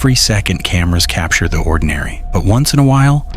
Every second, cameras capture the ordinary, but once in a while,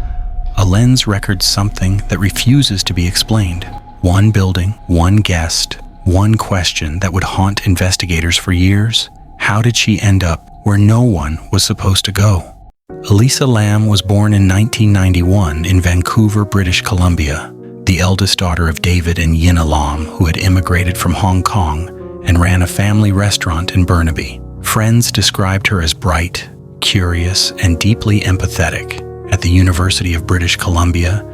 a lens records something that refuses to be explained. One building, one guest, one question that would haunt investigators for years. How did she end up where no one was supposed to go? Elisa Lam was born in 1991 in Vancouver, British Columbia, the eldest daughter of David and Elisa Lam, who had immigrated from Hong Kong and ran a family restaurant in Burnaby. Friends described her as bright, curious, and deeply empathetic. At the University of British Columbia,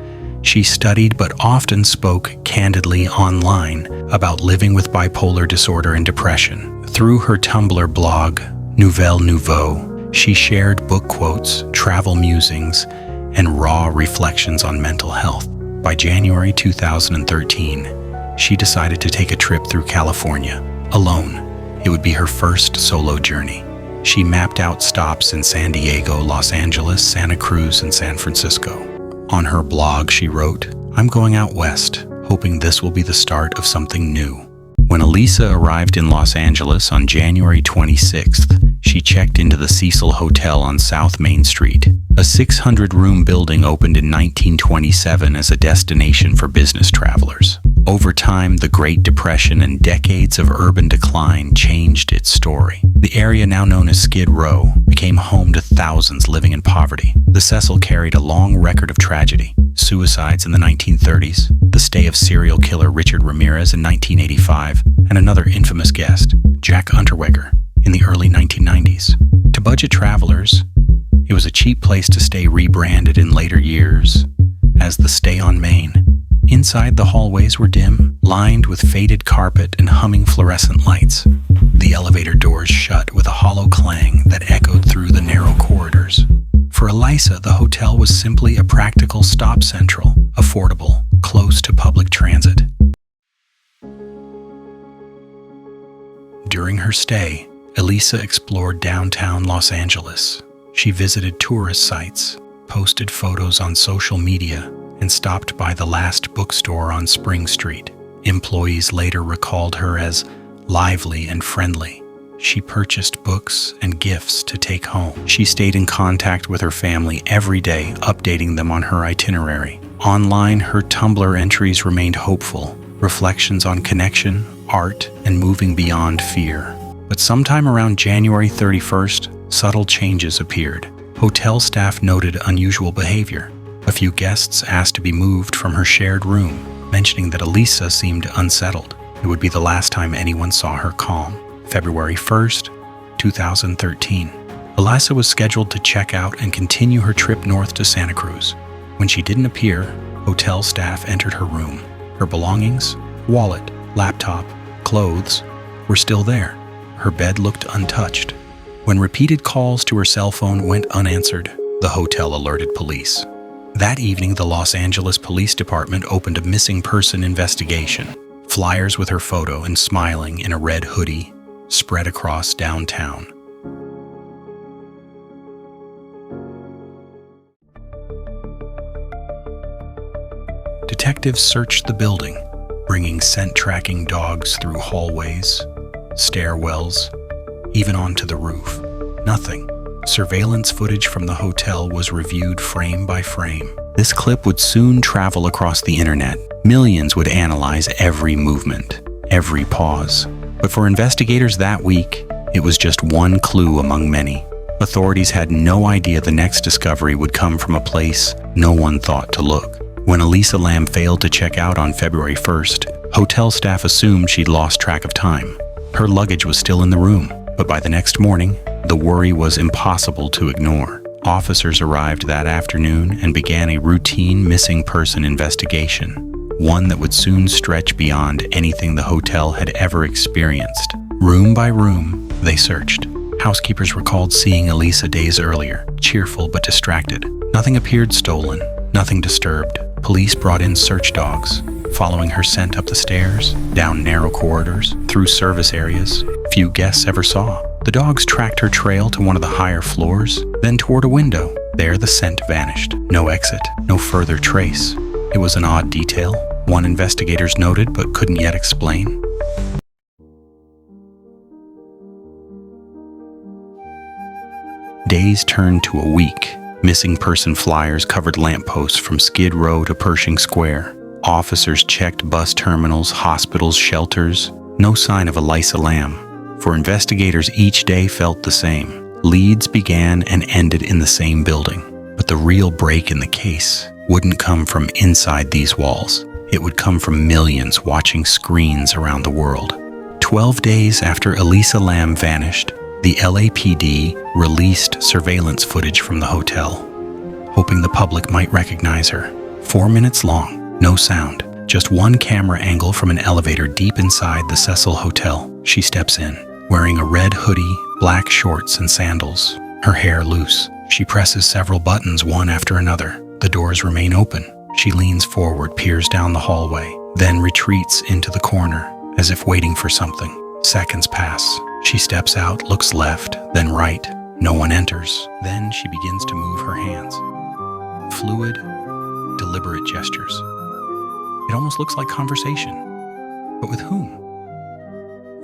she studied but often spoke candidly online about living with bipolar disorder and depression. Through her Tumblr blog, Nouvelle Nouveau, she shared book quotes, travel musings, and raw reflections on mental health. By January 2013, she decided to take a trip through California, alone. It would be her first solo journey. She mapped out stops in San Diego, Los Angeles, Santa Cruz, and San Francisco. On her blog, she wrote, "I'm going out west, hoping this will be the start of something new." When Elisa arrived in Los Angeles on January 26th, she checked into the Cecil Hotel on South Main Street. A 600-room building opened in 1927 as a destination for business travelers. Over time, the Great Depression and decades of urban decline changed its story. The area, now known as Skid Row, became home to thousands living in poverty. The Cecil carried a long record of tragedy: suicides in the 1930s, the stay of serial killer Richard Ramirez in 1985, and another infamous guest, Jack Unterweger, in the early 1990s. To budget travelers, it was a cheap place to stay, rebranded in later years as the Stay on Main. Inside, the hallways were dim, lined with faded carpet and humming fluorescent lights. The elevator doors shut with a hollow clang that echoed through the narrow corridors. For Elisa, the hotel was simply a practical stop central, affordable, close to public transit. During her stay, Elisa explored downtown Los Angeles. She visited tourist sites, posted photos on social media, and stopped by the Last Bookstore on Spring Street. Employees later recalled her as lively and friendly. She purchased books and gifts to take home. She stayed in contact with her family every day, updating them on her itinerary. Online, her Tumblr entries remained hopeful, reflections on connection, art, and moving beyond fear. But sometime around January 31st, subtle changes appeared. Hotel staff noted unusual behavior. A few guests asked to be moved from her shared room, mentioning that Elisa seemed unsettled. It would be the last time anyone saw her calm. February 1st, 2013. Elisa was scheduled to check out and continue her trip north to Santa Cruz. When she didn't appear, hotel staff entered her room. Her belongings, wallet, laptop, clothes, were still there. Her bed looked untouched. When repeated calls to her cell phone went unanswered, the hotel alerted police. That evening, the Los Angeles Police Department opened a missing person investigation. Flyers with her photo and smiling in a red hoodie spread across downtown. Detectives searched the building, bringing scent-tracking dogs through hallways, stairwells, even onto the roof. Nothing. Surveillance footage from the hotel was reviewed frame by frame. This clip would soon travel across the internet. Millions would analyze every movement, every pause. But for investigators that week, it was just one clue among many. Authorities had no idea the next discovery would come from a place no one thought to look. When Elisa Lam failed to check out on February 1st, hotel staff assumed she'd lost track of time. Her luggage was still in the room, but by the next morning, the worry was impossible to ignore. Officers arrived that afternoon and began a routine missing person investigation, one that would soon stretch beyond anything the hotel had ever experienced. Room by room, they searched. Housekeepers recalled seeing Elisa days earlier, cheerful but distracted. Nothing appeared stolen, nothing disturbed. Police brought in search dogs, following her scent up the stairs, down narrow corridors, through service areas few guests ever saw. The dogs tracked her trail to one of the higher floors, then toward a window. There the scent vanished. No exit, no further trace. It was an odd detail, one investigators noted but couldn't yet explain. Days turned to a week. Missing person flyers covered lampposts from Skid Row to Pershing Square. Officers checked bus terminals, hospitals, shelters. No sign of Elisa Lam. For investigators, each day felt the same. Leads began and ended in the same building. But the real break in the case wouldn't come from inside these walls. It would come from millions watching screens around the world. 12 days after Elisa Lam vanished, the LAPD released surveillance footage from the hotel, hoping the public might recognize her. 4 minutes long, no sound, just one camera angle from an elevator deep inside the Cecil Hotel. She steps in, wearing a red hoodie, black shorts, and sandals, her hair loose. She presses several buttons one after another. The doors remain open. She leans forward, peers down the hallway, then retreats into the corner, as if waiting for something. Seconds pass. She steps out, looks left, then right. No one enters. Then she begins to move her hands. Fluid, deliberate gestures. It almost looks like conversation. But with whom?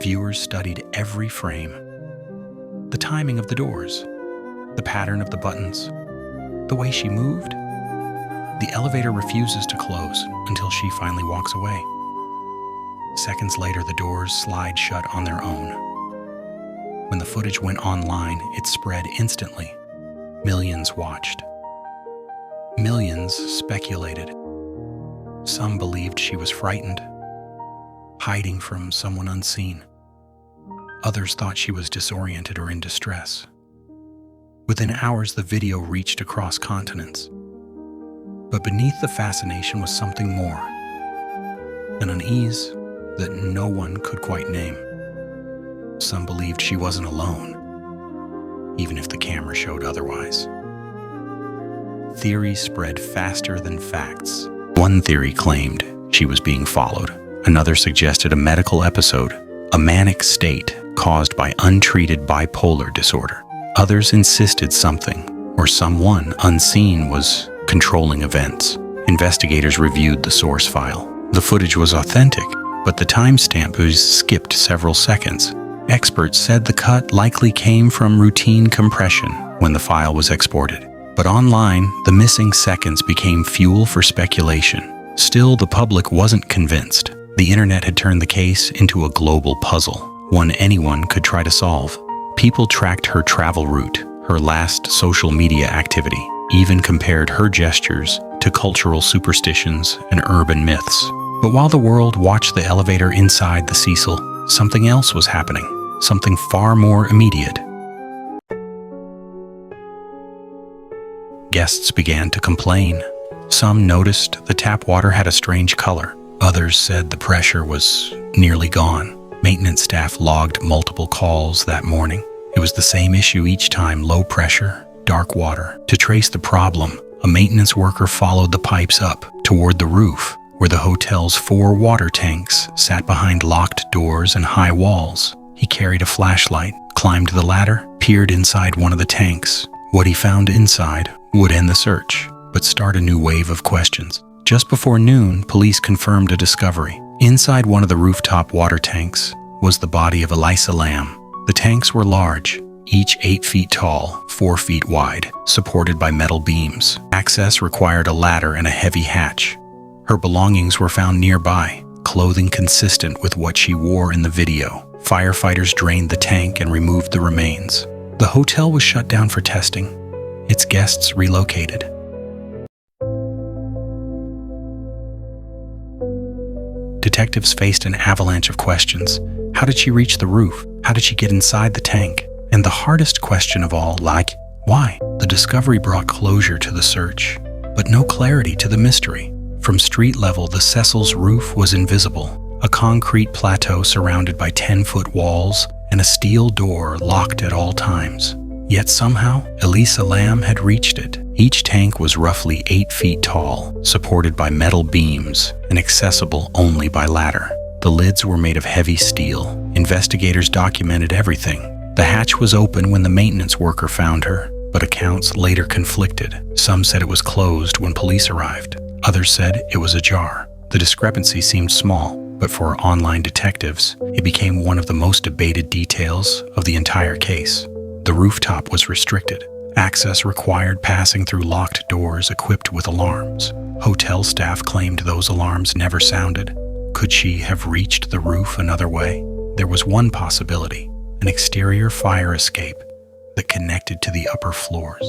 Viewers studied every frame. The timing of the doors, the pattern of the buttons, the way she moved. The elevator refuses to close until she finally walks away. Seconds later, the doors slide shut on their own. When the footage went online, it spread instantly. Millions watched. Millions speculated. Some believed she was frightened, hiding from someone unseen. Others thought she was disoriented or in distress. Within hours, the video reached across continents. But beneath the fascination was something more, an unease that no one could quite name. Some believed she wasn't alone, even if the camera showed otherwise. Theories spread faster than facts. One theory claimed she was being followed. Another suggested a medical episode, a manic state caused by untreated bipolar disorder. Others insisted something or someone unseen was controlling events. Investigators reviewed the source file. The footage was authentic, but the timestamp was skipped several seconds. Experts said the cut likely came from routine compression when the file was exported. But online, the missing seconds became fuel for speculation. Still, the public wasn't convinced. The internet had turned the case into a global puzzle, one anyone could try to solve. People tracked her travel route, her last social media activity, even compared her gestures to cultural superstitions and urban myths. But while the world watched the elevator inside the Cecil, something else was happening, something far more immediate. Guests began to complain. Some noticed the tap water had a strange color. Others said the pressure was nearly gone. Maintenance staff logged multiple calls that morning. It was the same issue each time: low pressure, dark water. To trace the problem, a maintenance worker followed the pipes up toward the roof, where the hotel's 4 water tanks sat behind locked doors and high walls. He carried a flashlight, climbed the ladder, peered inside one of the tanks. What he found inside would end the search, but start a new wave of questions. Just before noon, police confirmed a discovery. Inside one of the rooftop water tanks was the body of Elisa Lam. The tanks were large, each 8 feet tall, 4 feet wide, supported by metal beams. Access required a ladder and a heavy hatch. Her belongings were found nearby, clothing consistent with what she wore in the video. Firefighters drained the tank and removed the remains. The hotel was shut down for testing. Its guests relocated. Detectives faced an avalanche of questions. How did she reach the roof? How did she get inside the tank? And the hardest question of all, why? The discovery brought closure to the search, but no clarity to the mystery. From street level, the Cecil's roof was invisible, a concrete plateau surrounded by 10-foot walls and a steel door locked at all times. Yet somehow, Elisa Lam had reached it. Each tank was roughly 8 feet tall, supported by metal beams, and accessible only by ladder. The lids were made of heavy steel. Investigators documented everything. The hatch was open when the maintenance worker found her, but accounts later conflicted. Some said it was closed when police arrived. Others said it was ajar. The discrepancy seemed small, but for online detectives, it became one of the most debated details of the entire case. The rooftop was restricted. Access required passing through locked doors equipped with alarms. Hotel staff claimed those alarms never sounded. Could she have reached the roof another way? There was one possibility, an exterior fire escape that connected to the upper floors.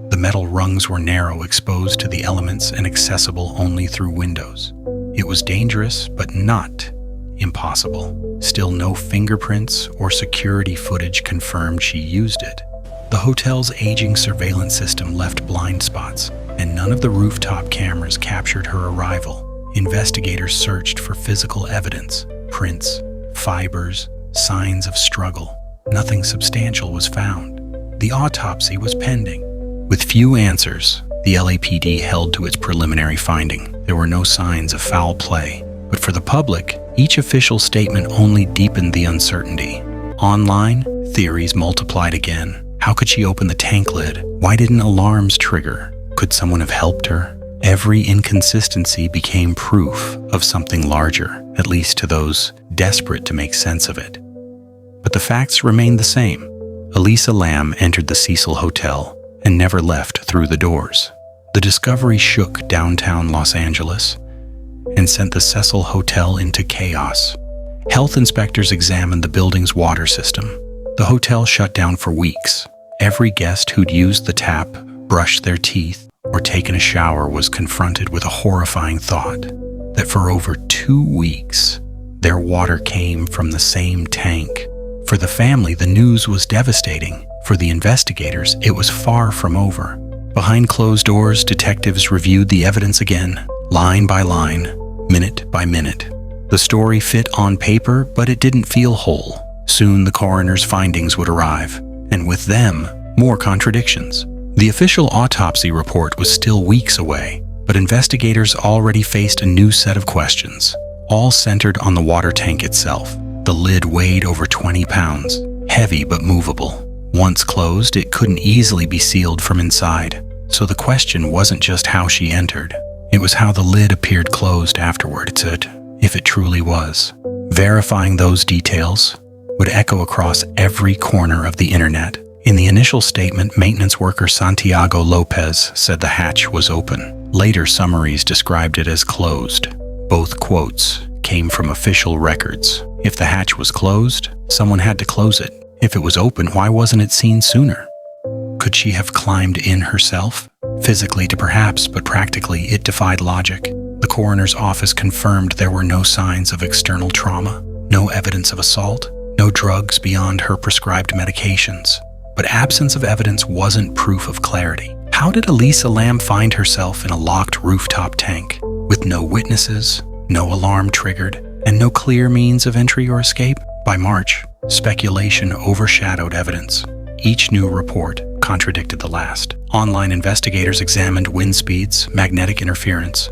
The metal rungs were narrow, exposed to the elements, and accessible only through windows. It was dangerous, but not impossible. Still, no fingerprints or security footage confirmed she used it. The hotel's aging surveillance system left blind spots, and none of the rooftop cameras captured her arrival. Investigators searched for physical evidence, prints, fibers, signs of struggle. Nothing substantial was found. The autopsy was pending. With few answers, the LAPD held to its preliminary finding. There were no signs of foul play, but for the public, each official statement only deepened the uncertainty. Online, theories multiplied again. How could she open the tank lid? Why didn't alarms trigger? Could someone have helped her? Every inconsistency became proof of something larger, at least to those desperate to make sense of it. But the facts remained the same. Elisa Lam entered the Cecil Hotel and never left through the doors. The discovery shook downtown Los Angeles and sent the Cecil Hotel into chaos. Health inspectors examined the building's water system. The hotel shut down for weeks. Every guest who'd used the tap, brushed their teeth, or taken a shower was confronted with a horrifying thought that for over 2 weeks, their water came from the same tank. For the family, the news was devastating. For the investigators, it was far from over. Behind closed doors, detectives reviewed the evidence again, line by line, minute by minute. The story fit on paper, but it didn't feel whole. Soon the coroner's findings would arrive, and with them, more contradictions. The official autopsy report was still weeks away, but investigators already faced a new set of questions, all centered on the water tank itself. The lid weighed over 20 pounds, heavy but movable. Once closed, it couldn't easily be sealed from inside. So the question wasn't just how she entered. It was how the lid appeared closed afterward, if it truly was. Verifying those details would echo across every corner of the internet. In the initial statement, maintenance worker Santiago Lopez said the hatch was open. Later summaries described it as closed. Both quotes came from official records. If the hatch was closed, someone had to close it. If it was open, why wasn't it seen sooner? Could she have climbed in herself? Physically, perhaps, but practically, it defied logic. The coroner's office confirmed there were no signs of external trauma, no evidence of assault, no drugs beyond her prescribed medications. But absence of evidence wasn't proof of clarity. How did Elisa Lam find herself in a locked rooftop tank, with no witnesses, no alarm triggered, and no clear means of entry or escape? By March, speculation overshadowed evidence. Each new report contradicted the last. Online investigators examined wind speeds, magnetic interference,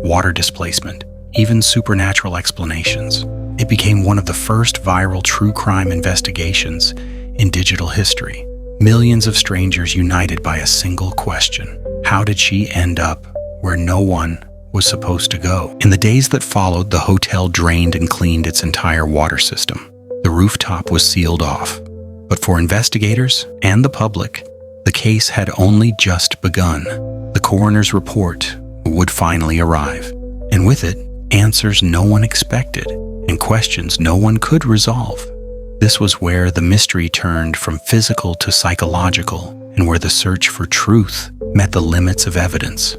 water displacement, even supernatural explanations. It became one of the first viral true crime investigations in digital history. Millions of strangers united by a single question. How did she end up where no one was supposed to go? In the days that followed, the hotel drained and cleaned its entire water system. The rooftop was sealed off. But for investigators and the public, the case had only just begun. The coroner's report would finally arrive, and with it, answers no one expected and questions no one could resolve. This was where the mystery turned from physical to psychological, and where the search for truth met the limits of evidence.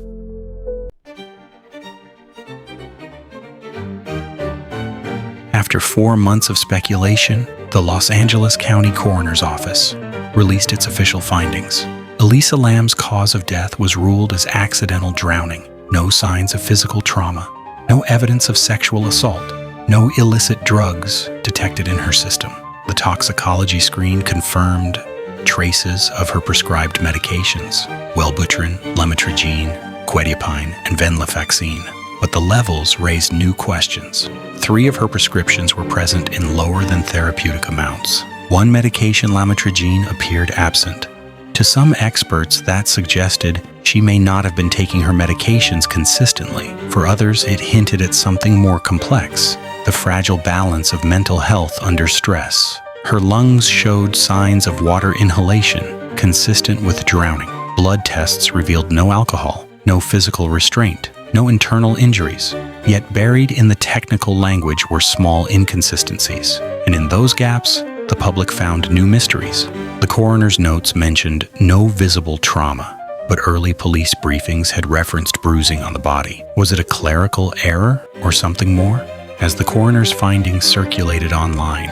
After 4 months of speculation, the Los Angeles County Coroner's Office released its official findings. Elisa Lam's cause of death was ruled as accidental drowning. No signs of physical trauma, no evidence of sexual assault, no illicit drugs detected in her system. The toxicology screen confirmed traces of her prescribed medications: Wellbutrin, lamotrigine, quetiapine, and venlafaxine. But the levels raised new questions. 3 of her prescriptions were present in lower than therapeutic amounts. One medication, lamotrigine, appeared absent. To some experts, that suggested she may not have been taking her medications consistently. For others, it hinted at something more complex: the fragile balance of mental health under stress. Her lungs showed signs of water inhalation, consistent with drowning. Blood tests revealed no alcohol, no physical restraint, no internal injuries. Yet buried in the technical language were small inconsistencies, and in those gaps, the public found new mysteries. The coroner's notes mentioned no visible trauma, but early police briefings had referenced bruising on the body. Was it a clerical error or something more? As the coroner's findings circulated online,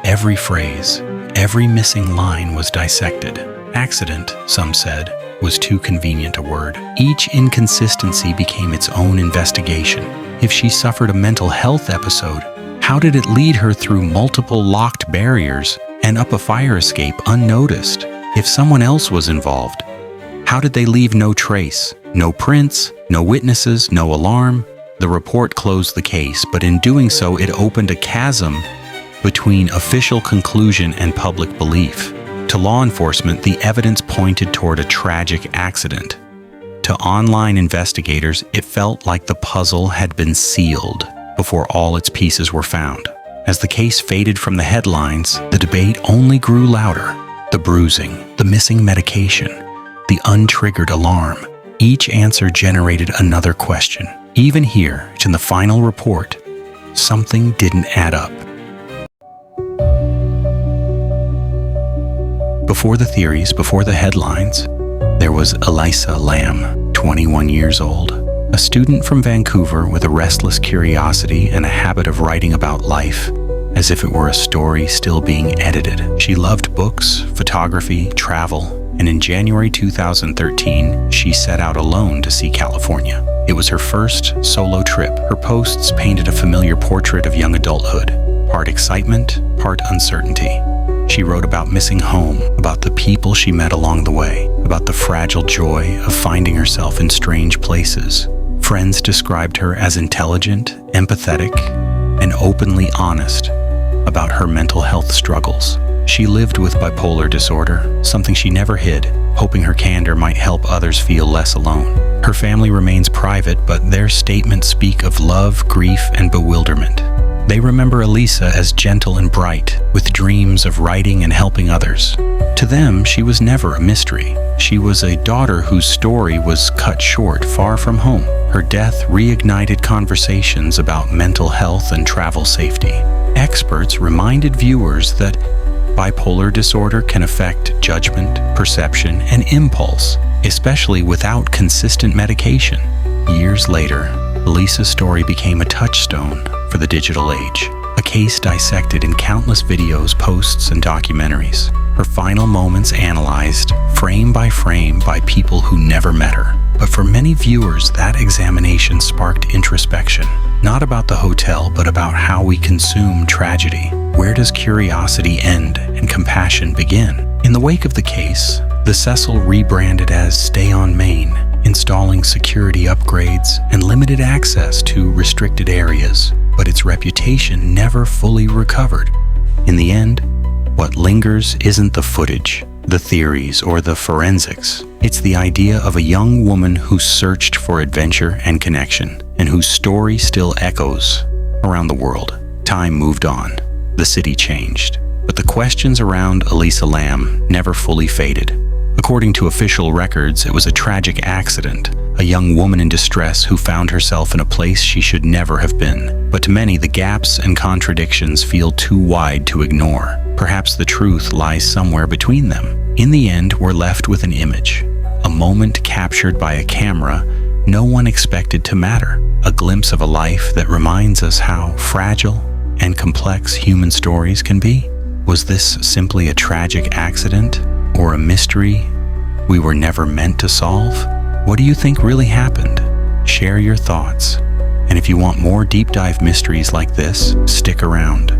every phrase, every missing line was dissected. Accident, some said, was too convenient a word. Each inconsistency became its own investigation. If she suffered a mental health episode, how did it lead her through multiple locked barriers and up a fire escape unnoticed? If someone else was involved, how did they leave no trace? No prints, no witnesses, no alarm? The report closed the case, but in doing so, it opened a chasm between official conclusion and public belief. To law enforcement, the evidence pointed toward a tragic accident. To online investigators, it felt like the puzzle had been sealed before all its pieces were found. As the case faded from the headlines, the debate only grew louder. The bruising, the missing medication, the untriggered alarm. Each answer generated another question. Even here, in the final report, something didn't add up. Before the theories, before the headlines, there was Elisa Lam, 21 years old, a student from Vancouver with a restless curiosity and a habit of writing about life as if it were a story still being edited. She loved books, photography, travel, and in January 2013, she set out alone to see California. It was her first solo trip. Her posts painted a familiar portrait of young adulthood, part excitement, part uncertainty. She wrote about missing home, about the people she met along the way, about the fragile joy of finding herself in strange places. Friends described her as intelligent, empathetic, and openly honest about her mental health struggles. She lived with bipolar disorder, something she never hid, hoping her candor might help others feel less alone. Her family remains private, but their statements speak of love, grief, and bewilderment. They remember Elisa as gentle and bright, with dreams of writing and helping others. To them, she was never a mystery. She was a daughter whose story was cut short far from home. Her death reignited conversations about mental health and travel safety. Experts reminded viewers that bipolar disorder can affect judgment, perception, and impulse, especially without consistent medication. Years later, Elisa's story became a touchstone for the digital age, a case dissected in countless videos, posts, and documentaries. Her final moments analyzed frame by people who never met her. But for many viewers, that examination sparked introspection, not about the hotel, but about how we consume tragedy. Where does curiosity end and compassion begin? In the wake of the case, the Cecil rebranded as Stay on Main, installing security upgrades and limited access to restricted areas, but its reputation never fully recovered. In the end, what lingers isn't the footage, the theories, or the forensics. It's the idea of a young woman who searched for adventure and connection, and whose story still echoes around the world. Time moved on. The city changed. But the questions around Elisa Lam never fully faded. According to official records, it was a tragic accident, a young woman in distress who found herself in a place she should never have been. But to many, the gaps and contradictions feel too wide to ignore. Perhaps the truth lies somewhere between them. In the end, we're left with an image, a moment captured by a camera no one expected to matter, a glimpse of a life that reminds us how fragile and complex human stories can be. Was this simply a tragic accident, or a mystery we were never meant to solve? What do you think really happened? Share your thoughts. And if you want more deep dive mysteries like this, stick around.